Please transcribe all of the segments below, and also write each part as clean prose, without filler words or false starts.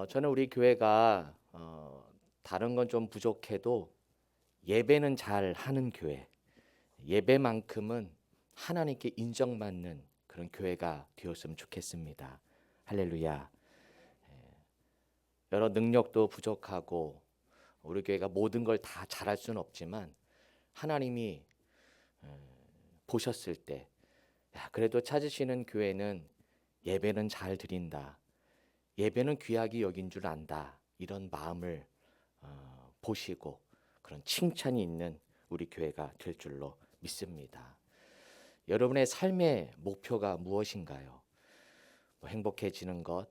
저는 우리 교회가 다른 건 좀 부족해도 예배는 잘 하는 교회, 예배만큼은 하나님께 인정받는 그런 교회가 되었으면 좋겠습니다. 할렐루야. 여러 능력도 부족하고 우리 교회가 모든 걸 다 잘할 수는 없지만 하나님이 보셨을 때 그래도 찾으시는 교회는 예배는 잘 드린다. 예배는 귀하게 여긴 줄 안다. 이런 마음을 보시고 그런 칭찬이 있는 우리 교회가 될 줄로 믿습니다. 여러분의 삶의 목표가 무엇인가요? 뭐 행복해지는 것,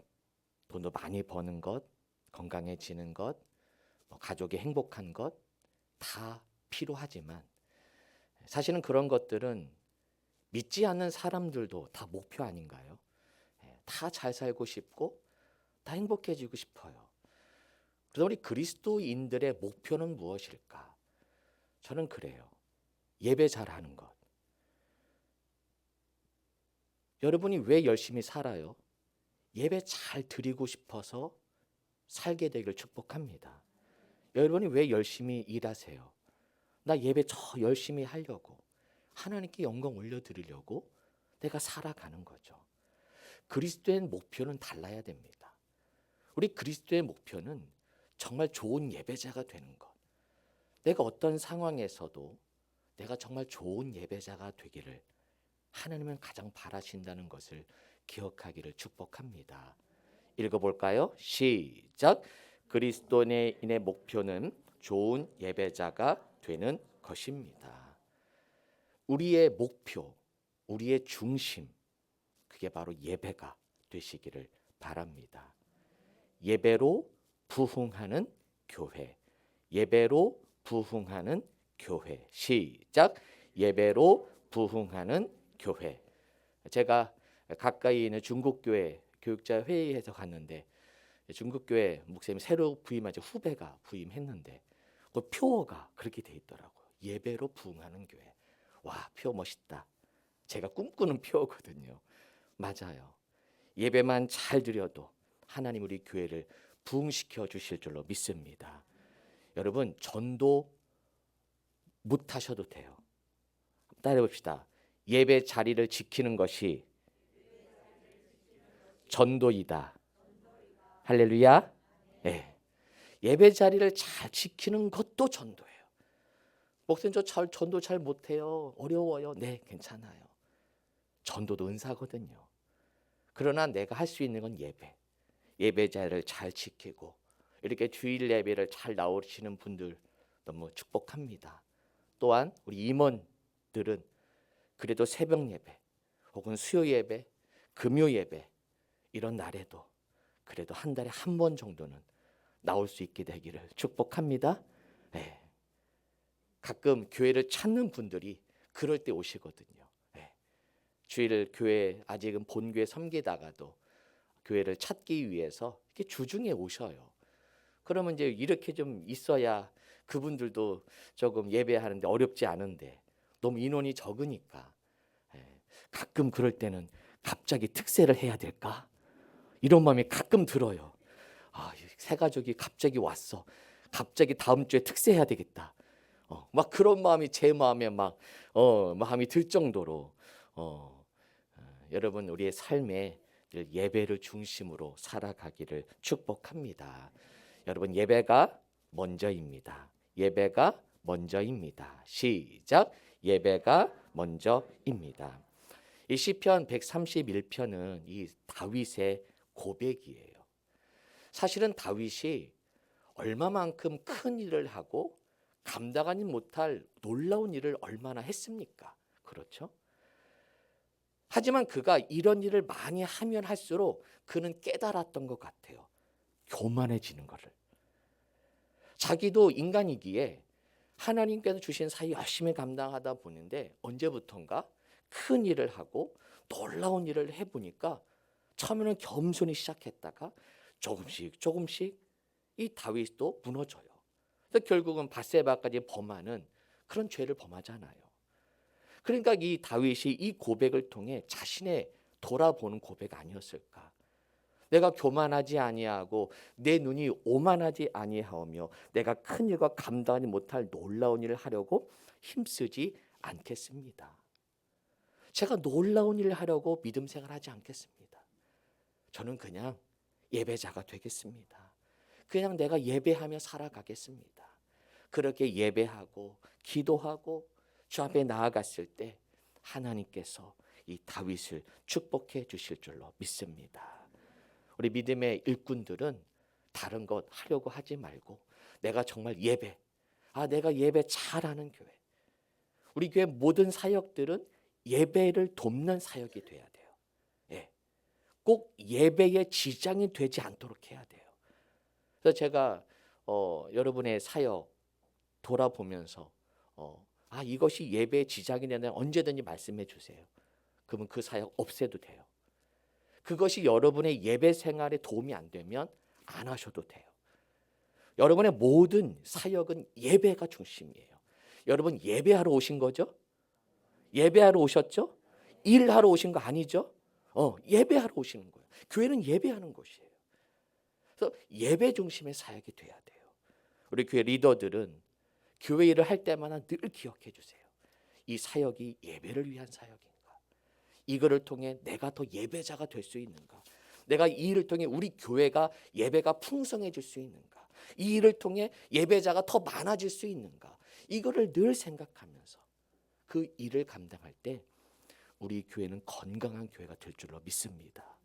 돈도 많이 버는 것, 건강해지는 것, 뭐 가족이 행복한 것 다 필요하지만 사실은 그런 것들은 믿지 않는 사람들도 다 목표 아닌가요? 다 잘 살고 싶고 다 행복해지고 싶어요. 그래서 우리 그리스도인들의 목표는 무엇일까? 저는 그래요. 예배 잘하는 것. 여러분이 왜 열심히 살아요? 예배 잘 드리고 싶어서 살게 되기를 축복합니다. 여러분이 왜 열심히 일하세요? 나 예배 저 열심히 하려고 하나님께 영광 올려드리려고 내가 살아가는 거죠. 그리스도의 목표는 달라야 됩니다. 우리 그리스도의 목표는 정말 좋은 예배자가 되는 것. 내가 어떤 상황에서도 내가 정말 좋은 예배자가 되기를 하나님은 가장 바라신다는 것을 기억하기를 축복합니다. 읽어볼까요? 시작. 그리스도인의 목표는 좋은 예배자가 되는 것입니다. 우리의 목표, 우리의 중심, 그게 바로 예배가 되시기를 바랍니다. 예배로 부흥하는 교회, 예배로 부흥하는 교회. 시작. 예배로 부흥하는 교회. 제가 가까이 있는 중국교회 교육자 회의에서 갔는데 중국교회 목사님 새로 부임한 후배가 부임했는데 그 표어가 그렇게 돼 있더라고요. 예배로 부흥하는 교회. 와, 표어 멋있다. 제가 꿈꾸는 표어거든요. 맞아요. 예배만 잘 드려도 하나님 우리 교회를 부흥시켜 주실 줄로 믿습니다. 여러분 전도 못 하셔도 돼요. 따라해 봅시다. 예배 자리를 지키는 것이 전도이다. 할렐루야. 네. 예배 자리를 잘 지키는 것도 전도예요. 목사님 전도 잘 못해요. 어려워요. 네, 괜찮아요. 전도도 은사거든요. 그러나 내가 할 수 있는 건 예배. 예배 자리를 잘 지키고 이렇게 주일 예배를 잘 나오시는 분들 너무 축복합니다. 또한 우리 임원들은 그래도 새벽 예배 혹은 수요 예배, 금요 예배 이런 날에도 그래도 한 달에 한 번 정도는 나올 수 있게 되기를 축복합니다. 네. 가끔 교회를 찾는 분들이 그럴 때 오시거든요. 네. 주일 교회 아직은 본교회 섬기다가도 교회를 찾기 위해서 이렇게 주중에 오셔요. 그러면 이제 이렇게 좀 있어야 그분들도 조금 예배하는데 어렵지 않은데 너무 인원이 적으니까 가끔 그럴 때는 갑자기 특세를 해야 될까? 이런 마음이 가끔 들어요. 아, 새 가족이 갑자기 왔어. 갑자기 다음 주에 특세해야 되겠다. 막 그런 마음이 제 마음에 마음이 들 정도로 여러분 우리의 삶에 예배를 중심으로 살아가기를 축복합니다. 여러분 예배가 먼저입니다. 예배가 먼저입니다. 시작. 예배가 먼저입니다. 이 시편 131편은 이 다윗의 고백이에요. 사실은 다윗이 얼마만큼 큰 일을 하고 감당하지 못할 놀라운 일을 얼마나 했습니까? 그렇죠? 하지만 그가 이런 일을 많이 하면 할수록 그는 깨달았던 것 같아요. 교만해지는 것을. 자기도 인간이기에 하나님께서 주신 사이 열심히 감당하다 보는데 언제부턴가 큰 일을 하고 놀라운 일을 해보니까 처음에는 겸손히 시작했다가 조금씩 이 다윗도 무너져요. 그래서 결국은 밧세바까지 범하는 그런 죄를 범하잖아요. 그러니까 이 다윗이 이 고백을 통해 자신의 돌아보는 고백 아니었을까? 내가 교만하지 아니하고 내 눈이 오만하지 아니하오며 내가 큰 일과 감당하지 못할 놀라운 일을 하려고 힘쓰지 않겠습니다. 제가 놀라운 일을 하려고 믿음 생활하지 않겠습니다. 저는 그냥 예배자가 되겠습니다. 그냥 내가 예배하며 살아가겠습니다. 그렇게 예배하고 기도하고 주 앞에 나아갔을 때 하나님께서 이 다윗을 축복해 주실 줄로 믿습니다. 우리 믿음의 일꾼들은 다른 것 하려고 하지 말고 내가 정말 예배, 내가 예배 잘하는 교회. 우리 교회 모든 사역들은 예배를 돕는 사역이 돼야 돼요. 예. 꼭 예배에 지장이 되지 않도록 해야 돼요. 그래서 제가 여러분의 사역 돌아보면서 이것이 예배에 지장이 되면 언제든지 말씀해 주세요. 그러면 그 사역 없애도 돼요. 그것이 여러분의 예배 생활에 도움이 안 되면 안 하셔도 돼요. 여러분의 모든 사역은 예배가 중심이에요. 여러분 예배하러 오신 거죠? 예배하러 오셨죠? 일하러 오신 거 아니죠? 예배하러 오시는 거예요. 교회는 예배하는 곳이에요. 그래서 예배 중심의 사역이 돼야 돼요. 우리 교회 리더들은 교회 일을 할 때마다 늘 기억해 주세요. 이 사역이 예배를 위한 사역인가? 이거를 통해 내가 더 예배자가 될 수 있는가? 내가 이 일을 통해 우리 교회가 예배가 풍성해질 수 있는가? 이 일을 통해 예배자가 더 많아질 수 있는가? 이거를 늘 생각하면서 그 일을 감당할 때 우리 교회는 건강한 교회가 될 줄로 믿습니다.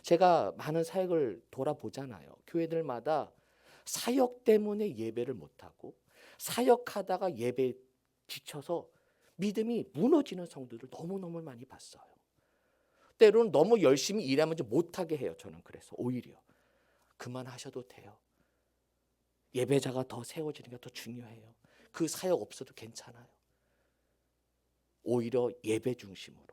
제가 많은 사역을 돌아보잖아요. 교회들마다 사역 때문에 예배를 못하고 사역하다가 예배에 지쳐서 믿음이 무너지는 성도들 너무너무 많이 봤어요. 때로는 너무 열심히 일하면 좀 못하게 해요. 저는 그래서 오히려 그만하셔도 돼요. 예배자가 더 세워지는 게 더 중요해요. 그 사역 없어도 괜찮아요. 오히려 예배 중심으로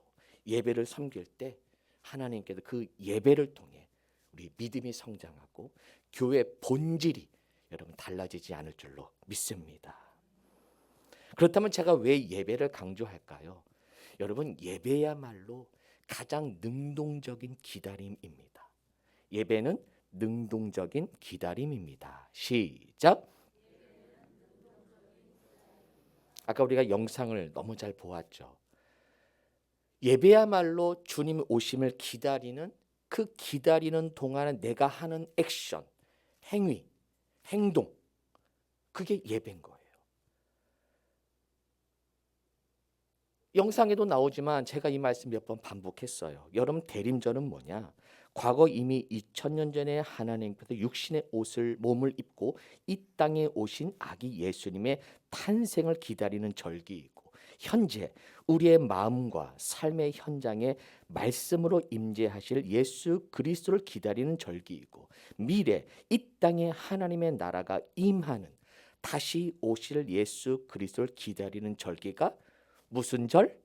예배를 섬길 때 하나님께서 그 예배를 통해 우리 믿음이 성장하고 교회 본질이 여러분 달라지지 않을 줄로 믿습니다. 그렇다면 제가 왜 예배를 강조할까요? 여러분 예배야말로 가장 능동적인 기다림입니다. 예배는 능동적인 기다림입니다. 시작. 아까 우리가 영상을 너무 잘 보았죠. 예배야말로 주님 오심을 기다리는 그 기다리는 동안에 내가 하는 액션, 행위, 행동, 그게 예배인 거예요. 영상에도 나오지만 제가 이 말씀 몇 번 반복했어요. 여러분 대림절은 뭐냐? 과거 이미 2000년 전에 하나님께서 육신의 옷을 몸을 입고 이 땅에 오신 아기 예수님의 탄생을 기다리는 절기이고 현재 우리의 마음과 삶의 현장에 말씀으로 임재하실 예수 그리스도를 기다리는 절기이고 미래 이 땅에 하나님의 나라가 임하는 다시 오실 예수 그리스도를 기다리는 절기가 무슨 절?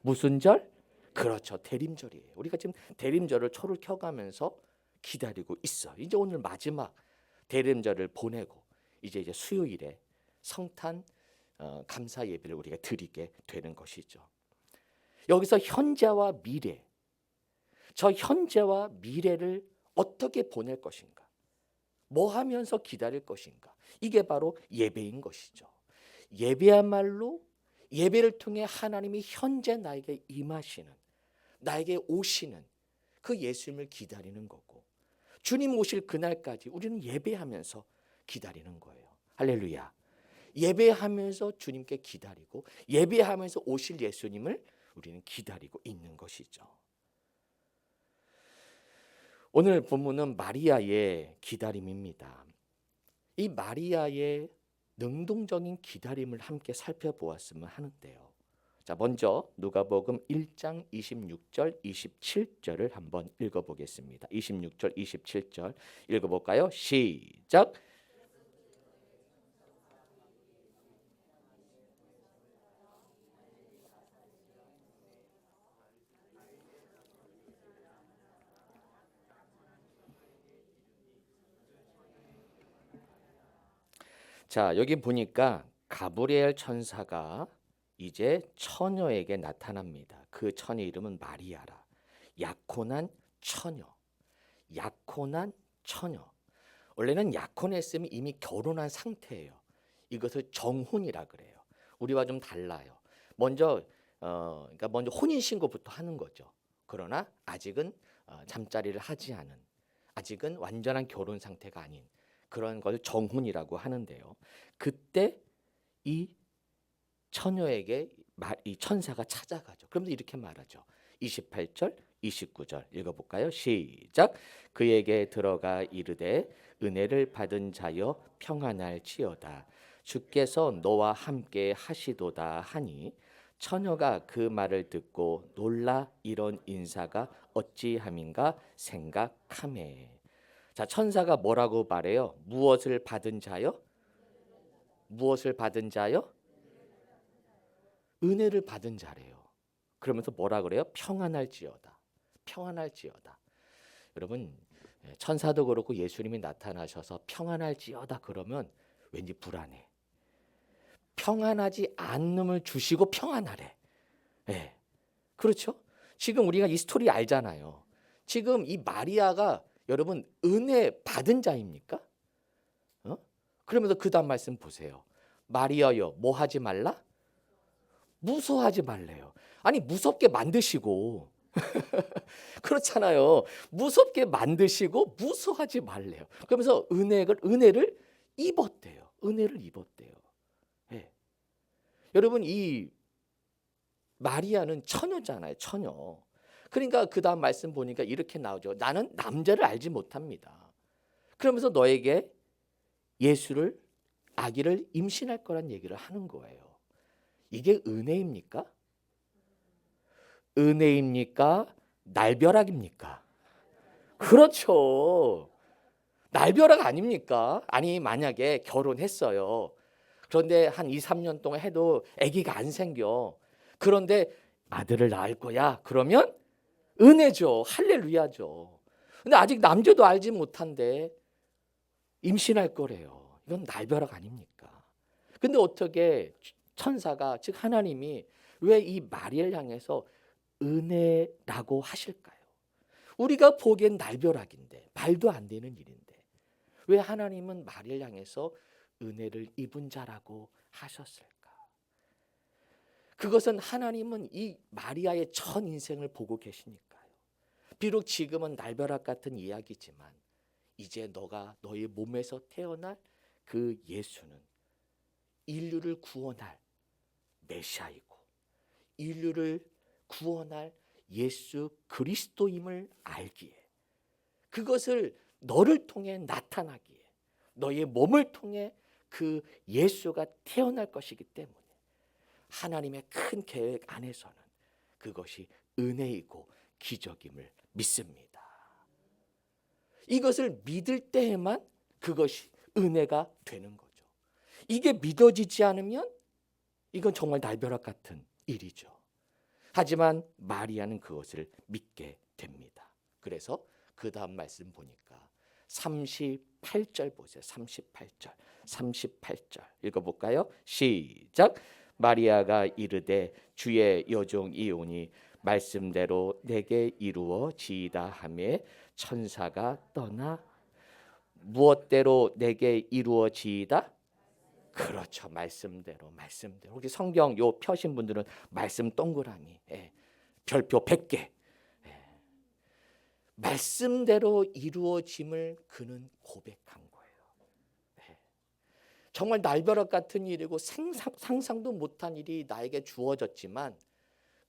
무슨 절? 그렇죠. 대림절이에요. 우리가 지금 대림절을 초를 켜가면서 기다리고 있어. 이제 오늘 마지막 대림절을 보내고 이제 수요일에 성탄 감사 예배를 우리가 드리게 되는 것이죠. 여기서 현재와 미래, 저 현재와 미래를 어떻게 보낼 것인가? 뭐 하면서 기다릴 것인가? 이게 바로 예배인 것이죠. 예배야말로 예배를 통해 하나님이 현재 나에게 임하시는, 나에게 오시는 그 예수님을 기다리는 거고 주님 오실 그날까지 우리는 예배하면서 기다리는 거예요. 할렐루야. 예배하면서 주님께 기다리고 예배하면서 오실 예수님을 우리는 기다리고 있는 것이죠. 오늘 본문은 마리아의 기다림입니다. 이 마리아의 능동적인 기다림을 함께 살펴보았으면 하는데요. 자, 먼저 누가복음 1장 26절, 27절을 한번 읽어보겠습니다. 26절, 27절 읽어볼까요? 시작. 자, 여기 보니까 가브리엘 천사가 이제 처녀에게 나타납니다. 그 처녀 이름은 마리아라. 약혼한 처녀. 약혼한 처녀. 원래는 약혼했으면 이미 결혼한 상태예요. 이것을 정혼이라 그래요. 우리와 좀 달라요. 그러니까 먼저 혼인 신고부터 하는 거죠. 그러나 아직은 잠자리를 하지 않은, 아직은 완전한 결혼 상태가 아닌 그런 걸 정혼이라고 하는데요. 그때 이 처녀에게 이 천사가 찾아가죠. 그러면서 이렇게 말하죠. 28절, 29절 읽어볼까요? 시작. 그에게 들어가 이르되 은혜를 받은 자여 평안할지어다. 주께서 너와 함께 하시도다 하니 처녀가 그 말을 듣고 놀라 이런 인사가 어찌함인가 생각하매. 자, 천사가 뭐라고 말해요? 무엇을 받은 자요? 무엇을 받은 자요? 은혜를 받은 자래요. 그러면서 뭐라 그래요? 평안할지어다. 평안할지어다. 여러분, 천사도 그렇고 예수님이 나타나셔서 평안할지어다 그러면 왠지 불안해. 평안하지 않음을 주시고 평안하래. 예. 그렇죠? 지금 우리가 이 스토리 알잖아요. 지금 이 마리아가 여러분 은혜 받은 자입니까? 그러면서 그 다음 말씀 보세요. 마리아여 뭐 하지 말라? 무서워하지 말래요. 아니 무섭게 만드시고 그렇잖아요. 무섭게 만드시고 무서워하지 말래요. 그러면서 은혜를 입었대요. 은혜를 입었대요. 예. 여러분 이 마리아는 처녀잖아요. 처녀. 그러니까 그 다음 말씀 보니까 이렇게 나오죠. 나는 남자를 알지 못합니다. 그러면서 너에게 예수를 아기를 임신할 거란 얘기를 하는 거예요. 이게 은혜입니까? 은혜입니까? 날벼락입니까? 그렇죠. 날벼락 아닙니까? 아니 만약에 결혼했어요. 그런데 한 2, 3년 동안 해도 아기가 안 생겨. 그런데 아들을 낳을 거야. 그러면 은혜죠. 할렐루야죠. 근데 아직 남자도 알지 못한데 임신할 거래요. 이건 날벼락 아닙니까? 근데 어떻게 천사가 즉 하나님이 왜 이 마리아를 향해서 은혜라고 하실까요? 우리가 보기엔 날벼락인데 말도 안 되는 일인데 왜 하나님은 마리아를 향해서 은혜를 입은 자라고 하셨을까? 그것은 하나님은 이 마리아의 전 인생을 보고 계시니까요. 비록 지금은 날벼락 같은 이야기지만 이제 너가 너의 몸에서 태어날 그 예수는 인류를 구원할 메시아이고 인류를 구원할 예수 그리스도임을 알기에 그것을 너를 통해 나타나기에 너의 몸을 통해 그 예수가 태어날 것이기 때문에 하나님의 큰 계획 안에서는 그것이 은혜이고 기적임을 믿습니다. 이것을 믿을 때에만 그것이 은혜가 되는 거죠. 이게 믿어지지 않으면 이건 정말 날벼락 같은 일이죠. 하지만 마리아는 그것을 믿게 됩니다. 그래서 그 다음 말씀 보니까 38절 보세요. 38절 읽어볼까요? 시작. 마리아가 이르되 주의 여종이오니 말씀대로 내게 이루어지이다 하매 천사가 떠나 무엇대로 내게 이루어지이다? 그렇죠. 말씀대로. 우리 성경 요 펴신 분들은 말씀 동그라미, 별표 100개. 말씀대로 이루어짐을 그는 고백한 거예요. 정말 날벼락 같은 일이고 상상도 못한 일이 나에게 주어졌지만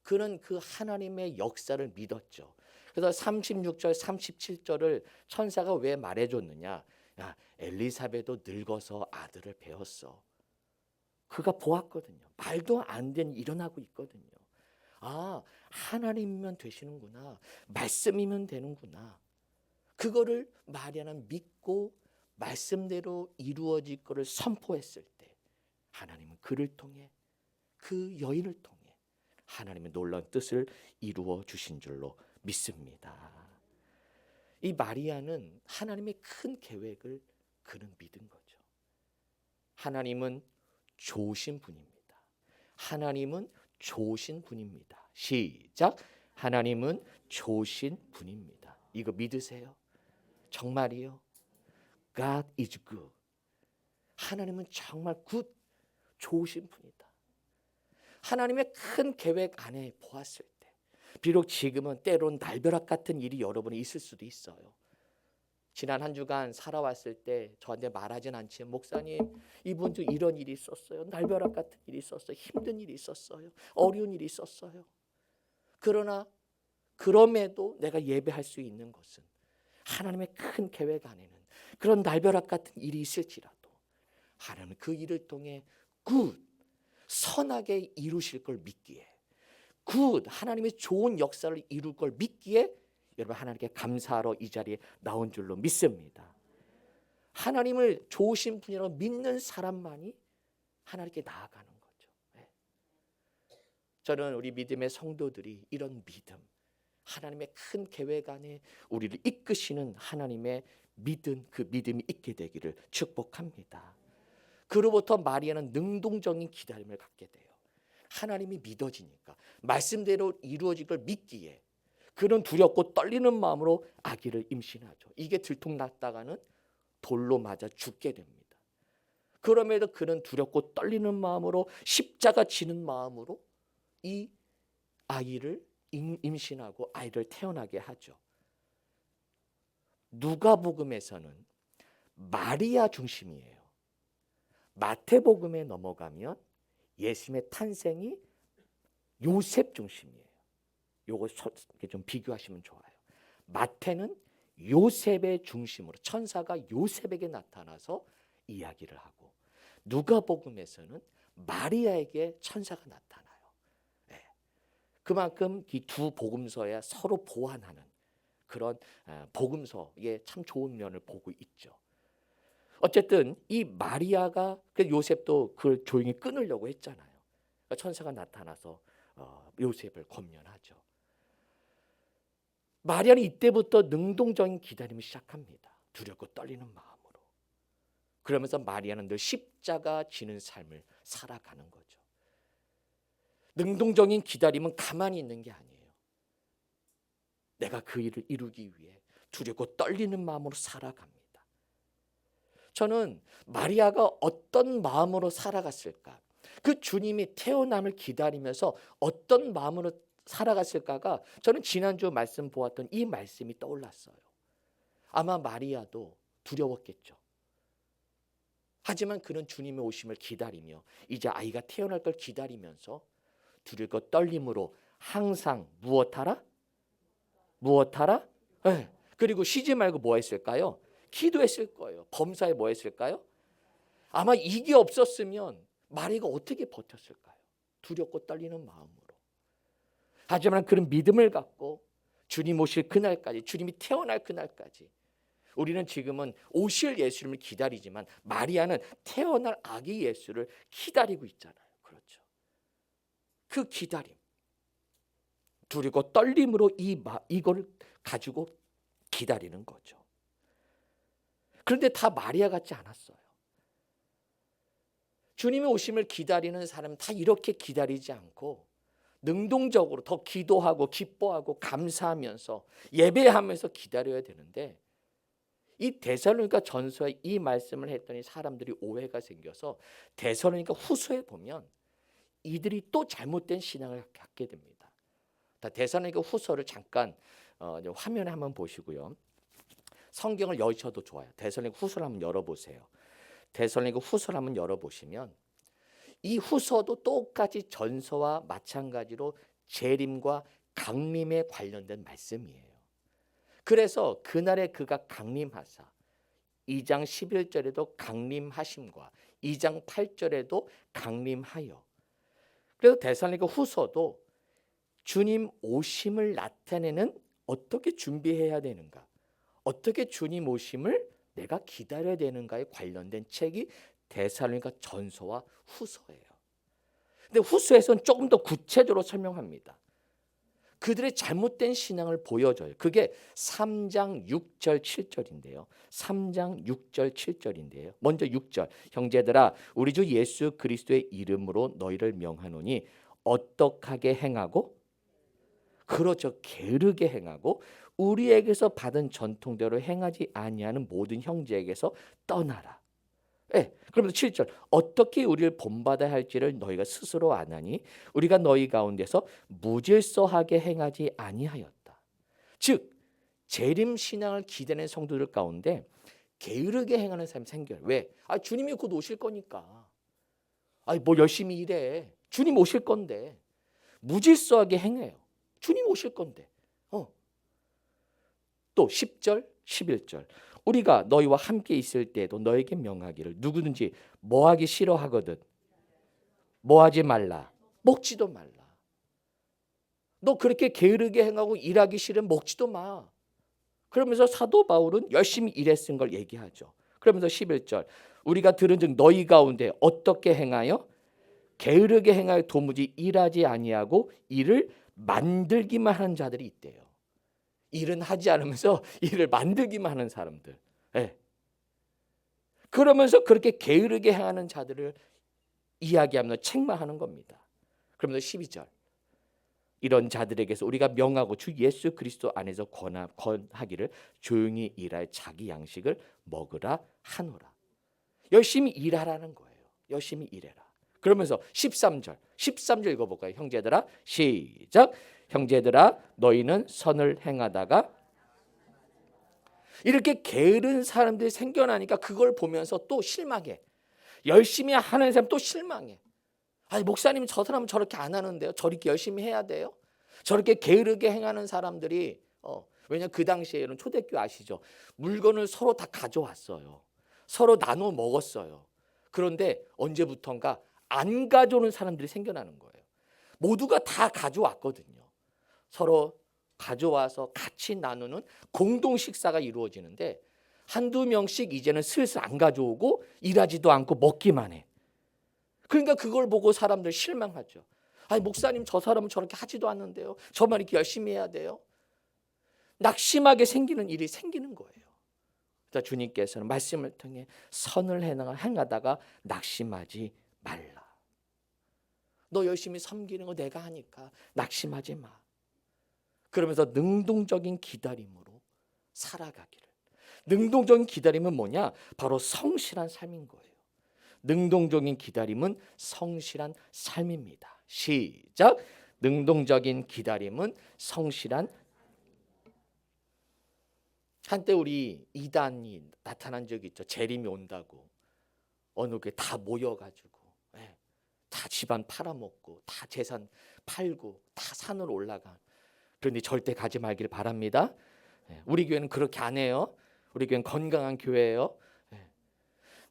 그는 그 하나님의 역사를 믿었죠. 그래서 36절, 37절을 천사가 왜 말해줬느냐? 야, 엘리사벳도 늙어서 아들을 배웠어. 그가 보았거든요. 말도 안 되는 일이 일어나고 있거든요. 아, 하나님이면 되시는구나. 말씀이면 되는구나. 그거를 마리아는 믿고 말씀대로 이루어질 것을 선포했을 때 하나님은 그를 통해 그 여인을 통해 하나님의 놀라운 뜻을 이루어 주신 줄로 믿습니다. 이 마리아는 하나님의 큰 계획을 그는 믿은 거죠. 하나님은 좋으신 분입니다. 하나님은 좋으신 분입니다. 시작. 하나님은 좋으신 분입니다. 이거 믿으세요? 정말이요. God is good. 하나님은 정말 굿, 좋으신 분이다. 하나님의 큰 계획 안에 보았을 때 비록 지금은 때론 날벼락 같은 일이 여러분이 있을 수도 있어요. 지난 한 주간 살아왔을 때 저한테 말하진 않지만 목사님 이번 주 이런 일이 있었어요. 날벼락 같은 일이 있었어요. 힘든 일이 있었어요. 어려운 일이 있었어요. 그러나 그럼에도 내가 예배할 수 있는 것은 하나님의 큰 계획 안에는 그런 날벼락 같은 일이 있을지라도 하나님은 그 일을 통해 굿, 선하게 이루실 걸 믿기에 굿, 하나님의 좋은 역사를 이룰 걸 믿기에 여러분 하나님께 감사하러 이 자리에 나온 줄로 믿습니다. 하나님을 좋으신 분이라고 믿는 사람만이 하나님께 나아가는 거죠. 저는 우리 믿음의 성도들이 이런 믿음, 하나님의 큰 계획 안에 우리를 이끄시는 하나님의 믿음, 그 믿음이 있게 되기를 축복합니다. 그로부터 마리아는 능동적인 기다림을 갖게 돼요. 하나님이 믿어지니까 말씀대로 이루어질 걸 믿기에 그는 두렵고 떨리는 마음으로 아기를 임신하죠. 이게 들통났다가는 돌로 맞아 죽게 됩니다. 그럼에도 그는 두렵고 떨리는 마음으로 십자가 지는 마음으로 이 아이를 임신하고 아이를 태어나게 하죠. 누가복음에서는 마리아 중심이에요. 마태복음에 넘어가면 예수님의 탄생이 요셉 중심이에요. 요거 좀 비교하시면 좋아요. 마태는 요셉의 중심으로 천사가 요셉에게 나타나서 이야기를 하고 누가복음에서는 마리아에게 천사가 나타나요. 네. 그만큼 이 두 복음서에 서로 보완하는 그런 복음서의 참 좋은 면을 보고 있죠. 어쨌든 이 마리아가 요셉도 그걸 조용히 끊으려고 했잖아요. 천사가 나타나서 요셉을 권면하죠. 마리아는 이때부터 능동적인 기다림을 시작합니다. 두렵고 떨리는 마음으로. 그러면서 마리아는 늘 십자가 지는 삶을 살아가는 거죠. 능동적인 기다림은 가만히 있는 게 아니에요. 내가 그 일을 이루기 위해 두렵고 떨리는 마음으로 살아갑니다. 저는 마리아가 어떤 마음으로 살아갔을까? 그 주님이 태어남을 기다리면서 어떤 마음으로 살아갔을까가 저는 지난주 말씀 보았던 이 말씀이 떠올랐어요. 아마 마리아도 두려웠겠죠. 하지만 그는 주님의 오심을 기다리며 이제 아이가 태어날 걸 기다리면서 두렵고 떨림으로 항상 무엇하라? 무엇하라? 네. 그리고 쉬지 말고 뭐 했을까요? 기도했을 거예요. 범사에 뭐 했을까요? 아마 이게 없었으면 마리아가 어떻게 버텼을까요? 두렵고 떨리는 마음으로. 하지만 그런 믿음을 갖고 주님 오실 그날까지, 주님이 태어날 그날까지 우리는 지금은 오실 예수님을 기다리지만 마리아는 태어날 아기 예수를 기다리고 있잖아요. 그렇죠. 그 기다림, 두렵고 떨림으로 이걸 가지고 기다리는 거죠. 그런데 다 마리아 같지 않았어요. 주님의 오심을 기다리는 사람은 다 이렇게 기다리지 않고 능동적으로 더 기도하고 기뻐하고 감사하면서 예배하면서 기다려야 되는데 이 데살로니가 전서에 이 말씀을 했더니 사람들이 오해가 생겨서 데살로니가 후서에 보면 이들이 또 잘못된 신앙을 갖게 됩니다. 데살로니가 후서를 잠깐 화면에 한번 보시고요. 성경을 여셔도 좋아요. 데살로니가 후서를 한번 열어보세요. 데살로니가 후서를 한번 열어보시면 이 후서도 똑같이 전서와 마찬가지로 재림과 강림에 관련된 말씀이에요. 그래서 그날에 그가 강림하사 2장 11절에도 강림하심과 2장 8절에도 강림하여 그래서 데살로니가 후서도 주님 오심을 나타내는 어떻게 준비해야 되는가 어떻게 주님 오심을 내가 기다려야 되는가에 관련된 책이 데살로니가 전서와 후서예요. 근데 후서에서는 조금 더 구체적으로 설명합니다. 그들의 잘못된 신앙을 보여줘요. 그게 3장 6절 7절인데요. 3장 6절 7절인데요. 먼저 6절. 형제들아 우리 주 예수 그리스도의 이름으로 너희를 명하노니 어떡하게 행하고 그렇죠. 게으르게 행하고 우리에게서 받은 전통대로 행하지 아니하는 모든 형제에게서 떠나라. 예. 그러면서 7절 어떻게 우리를 본받아야 할지를 너희가 스스로 아나니 우리가 너희 가운데서 무질서하게 행하지 아니하였다. 즉 재림 신앙을 기대는 성도들 가운데 게으르게 행하는 사람이 생겨요. 왜? 주님이 곧 오실 거니까. 뭐 열심히 일해. 주님 오실 건데. 무질서하게 행해요. 주님 오실 건데. 또 10절, 11절. 우리가 너희와 함께 있을 때에도 너에게 명하기를 누구든지 뭐하기 싫어하거든 뭐하지 말라. 먹지도 말라. 너 그렇게 게으르게 행하고 일하기 싫으면 먹지도 마. 그러면서 사도 바울은 열심히 일했은 걸 얘기하죠. 그러면서 11절 우리가 들은즉 너희 가운데 어떻게 행하여 게으르게 행하여 도무지 일하지 아니하고 일을 만들기만 하는 자들이 있대요. 일은 하지 않으면서 일을 만들기만 하는 사람들. 네. 그러면서 그렇게 게으르게 행하는 자들을 이야기하면서 책망하는 겁니다. 그러면서 12절 이런 자들에게서 우리가 명하고 주 예수 그리스도 안에서 권하기를 조용히 일할 자기 양식을 먹으라 하노라. 열심히 일하라는 거예요. 열심히 일해라. 그러면서 13절 읽어볼까요? 형제들아 시작. 형제들아 너희는 선을 행하다가 이렇게 게으른 사람들이 생겨나니까 그걸 보면서 또 실망해. 열심히 하는 사람 또 실망해. 목사님 저 사람은 저렇게 안 하는데요. 저렇게 열심히 해야 돼요. 저렇게 게으르게 행하는 사람들이 왜냐 그 당시에는 초대교회 아시죠? 물건을 서로 다 가져왔어요. 서로 나눠 먹었어요. 그런데 언제부턴가 안 가져오는 사람들이 생겨나는 거예요. 모두가 다 가져왔거든요. 서로 가져와서 같이 나누는 공동 식사가 이루어지는데 한두 명씩 이제는 슬슬 안 가져오고 일하지도 않고 먹기만 해. 그러니까 그걸 보고 사람들 실망하죠. 목사님 저 사람은 저렇게 하지도 않는데요. 저만 이렇게 열심히 해야 돼요. 낙심하게 생기는 일이 생기는 거예요. 그래서 주님께서는 말씀을 통해 선을 행하다가 낙심하지 말라. 너 열심히 섬기는 거 내가 하니까 낙심하지 마. 그러면서 능동적인 기다림으로 살아가기를. 능동적인 기다림은 뭐냐? 바로 성실한 삶인 거예요. 능동적인 기다림은 성실한 삶입니다. 시작. 능동적인 기다림은 성실한. 한때 우리 이단이 나타난 적이 있죠. 재림이 온다고 어느 게 다 모여가지고 다 집안 팔아먹고 다 재산 팔고 다 산으로 올라가. 그런데 절대 가지 말길 바랍니다. 우리 교회는 그렇게 안 해요. 우리 교회는 건강한 교회예요.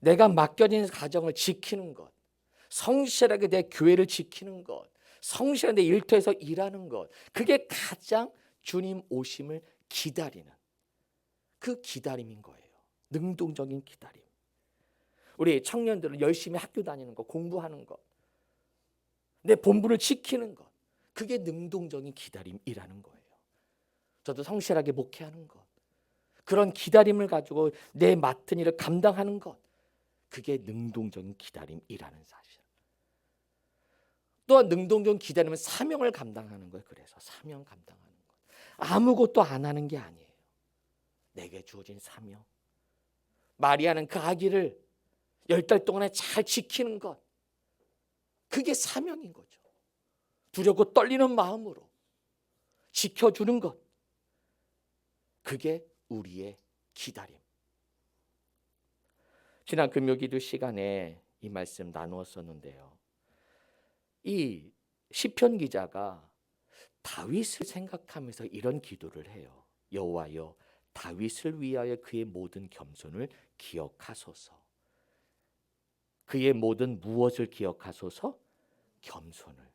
내가 맡겨진 가정을 지키는 것, 성실하게 내 교회를 지키는 것, 성실하게 내 일터에서 일하는 것, 그게 가장 주님 오심을 기다리는 그 기다림인 거예요. 능동적인 기다림. 우리 청년들은 열심히 학교 다니는 것, 공부하는 것, 내 본분을 지키는 것, 그게 능동적인 기다림이라는 거예요. 저도 성실하게 목회하는 것, 그런 기다림을 가지고 내 맡은 일을 감당하는 것, 그게 능동적인 기다림이라는 사실. 또한 능동적인 기다림은 사명을 감당하는 거예요. 그래서 사명 감당하는 것. 아무것도 안 하는 게 아니에요. 내게 주어진 사명. 마리아는 그 아기를 10달 동안에 잘 지키는 것. 그게 사명인 거죠. 두렵고 떨리는 마음으로 지켜주는 것. 그게 우리의 기다림. 지난 금요기도 시간에 이 말씀 나누었었는데요. 이 시편 기자가 다윗을 생각하면서 이런 기도를 해요. 여호와여 다윗을 위하여 그의 모든 겸손을 기억하소서. 그의 모든 무엇을 기억하소서? 겸손을.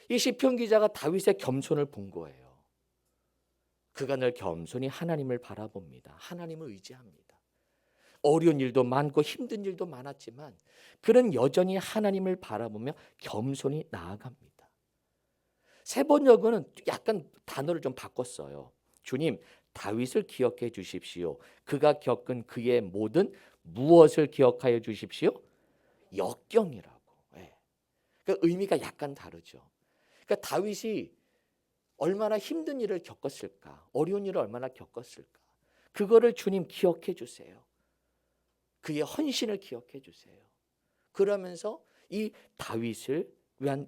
이 시편 기자가 다윗의 겸손을 본 거예요. 그가 늘 겸손히 하나님을 바라봅니다. 하나님을 의지합니다. 어려운 일도 많고 힘든 일도 많았지만 그는 여전히 하나님을 바라보며 겸손히 나아갑니다. 세 번역은 약간 단어를 좀 바꿨어요. 주님, 다윗을 기억해 주십시오. 그가 겪은 그의 모든 무엇을 기억하여 주십시오? 역경이라고. 그 의미가 약간 다르죠. 그러니까 다윗이 얼마나 힘든 일을 겪었을까? 어려운 일을 얼마나 겪었을까? 그거를 주님 기억해 주세요. 그의 헌신을 기억해 주세요. 그러면서 이 다윗을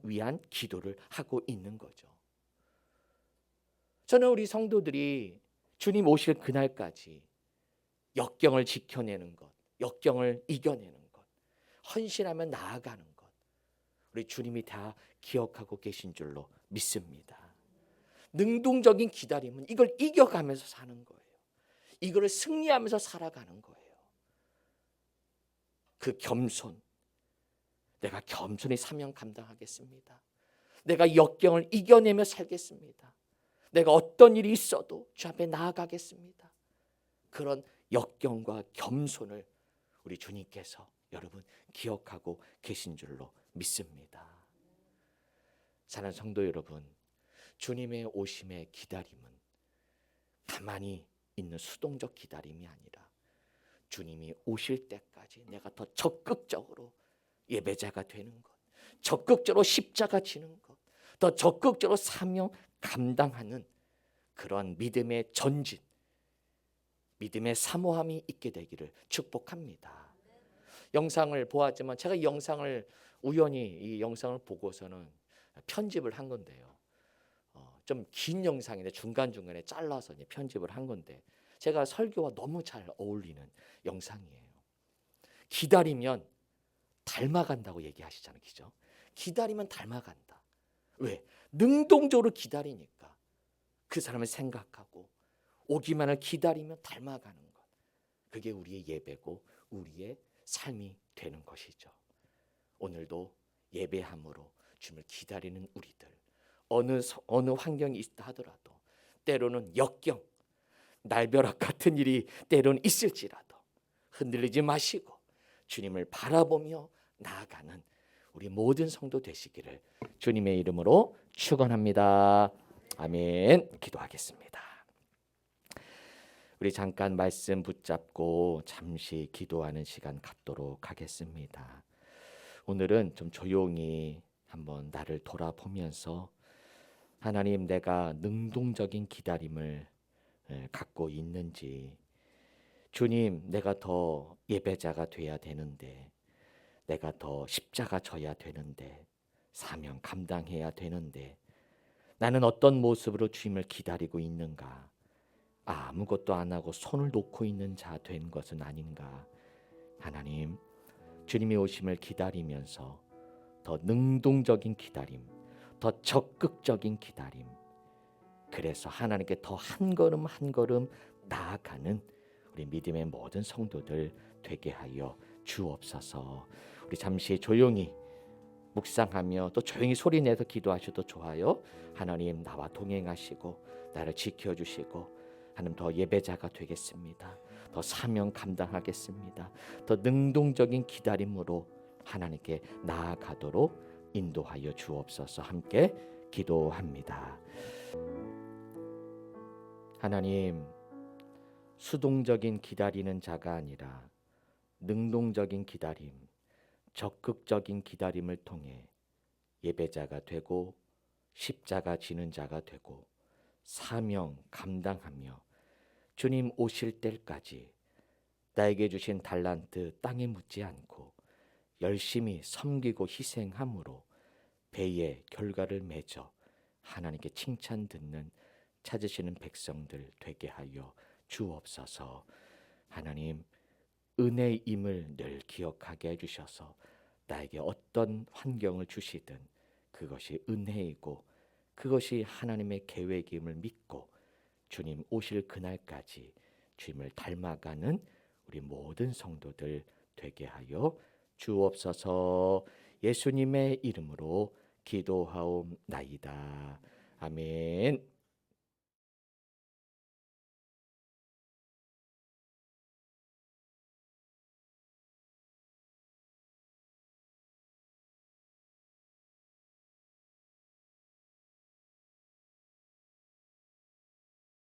위한 기도를 하고 있는 거죠. 저는 우리 성도들이 주님 오실 그날까지 역경을 지켜내는 것, 역경을 이겨내는 것, 헌신하며 나아가는 것, 우리 주님이 다 기억하고 계신 줄로 믿습니다. 능동적인 기다림은 이걸 이겨가면서 사는 거예요. 이걸 승리하면서 살아가는 거예요. 그 겸손, 내가 겸손히 사명 감당하겠습니다. 내가 역경을 이겨내며 살겠습니다. 내가 어떤 일이 있어도 주 앞에 나아가겠습니다. 그런 역경과 겸손을 우리 주님께서 여러분 기억하고 계신 줄로 믿습니다. 사랑하는 성도 여러분, 주님의 오심의 기다림은 가만히 있는 수동적 기다림이 아니라 주님이 오실 때까지 내가 더 적극적으로 예배자가 되는 것, 적극적으로 십자가 지는 것, 더 적극적으로 사명 감당하는 그런 믿음의 전진, 믿음의 사모함이 있게 되기를 축복합니다. 영상을 보았지만 제가 우연히 이 영상을 보고서는 편집을 한 건데요. 좀 긴 영상인데 중간중간에 잘라서 편집을 한 건데 제가 설교와 너무 잘 어울리는 영상이에요. 기다리면 닮아간다고 얘기하시잖아요. 그죠? 기다리면 닮아간다. 왜? 능동적으로 기다리니까 그 사람을 생각하고 오기만을 기다리면 닮아가는 것. 그게 우리의 예배고 우리의 삶이 되는 것이죠. 오늘도 예배함으로 주님을 기다리는 우리들, 어느 환경이 있다 하더라도 때로는 역경, 날벼락 같은 일이 때로는 있을지라도 흔들리지 마시고 주님을 바라보며 나아가는 우리 모든 성도 되시기를 주님의 이름으로 축원합니다. 아멘. 기도하겠습니다. 우리 잠깐 말씀 붙잡고 잠시 기도하는 시간 갖도록 하겠습니다. 오늘은 좀 조용히 한번 나를 돌아보면서 하나님, 내가 능동적인 기다림을 갖고 있는지, 주님, 내가 더 예배자가 돼야 되는데, 내가 더 십자가 져야 되는데, 사명 감당해야 되는데, 나는 어떤 모습으로 주님을 기다리고 있는가? 아무것도 안 하고 손을 놓고 있는 자 된 것은 아닌가? 하나님, 주님의 오심을 기다리면서 더 능동적인 기다림, 더 적극적인 기다림, 그래서 하나님께 더 한 걸음 한 걸음 나아가는 우리 믿음의 모든 성도들 되게 하여 주옵소서. 우리 잠시 조용히 묵상하며 또 조용히 소리내서 기도하셔도 좋아요. 하나님, 나와 동행하시고 나를 지켜주시고 하나님, 더 예배자가 되겠습니다. 더 사명 감당하겠습니다. 더 능동적인 기다림으로 하나님께 나아가도록 인도하여 주옵소서. 함께 기도합니다. 하나님, 수동적인 기다리는 자가 아니라 능동적인 기다림, 적극적인 기다림을 통해 예배자가 되고 십자가 지는 자가 되고 사명 감당하며 주님 오실 때까지 나에게 주신 달란트 땅에 묻지 않고 열심히 섬기고 희생함으로 배의 결과를 맺어 하나님께 칭찬 듣는 찾으시는 백성들 되게 하여 주옵소서. 하나님, 은혜임을 늘 기억하게 해주셔서 나에게 어떤 환경을 주시든 그것이 은혜이고 그것이 하나님의 계획임을 믿고 주님 오실 그날까지 주님을 닮아가는 우리 모든 성도들 되게 하여 주옵소서. 예수님의 이름으로 기도하옵나이다. 아멘.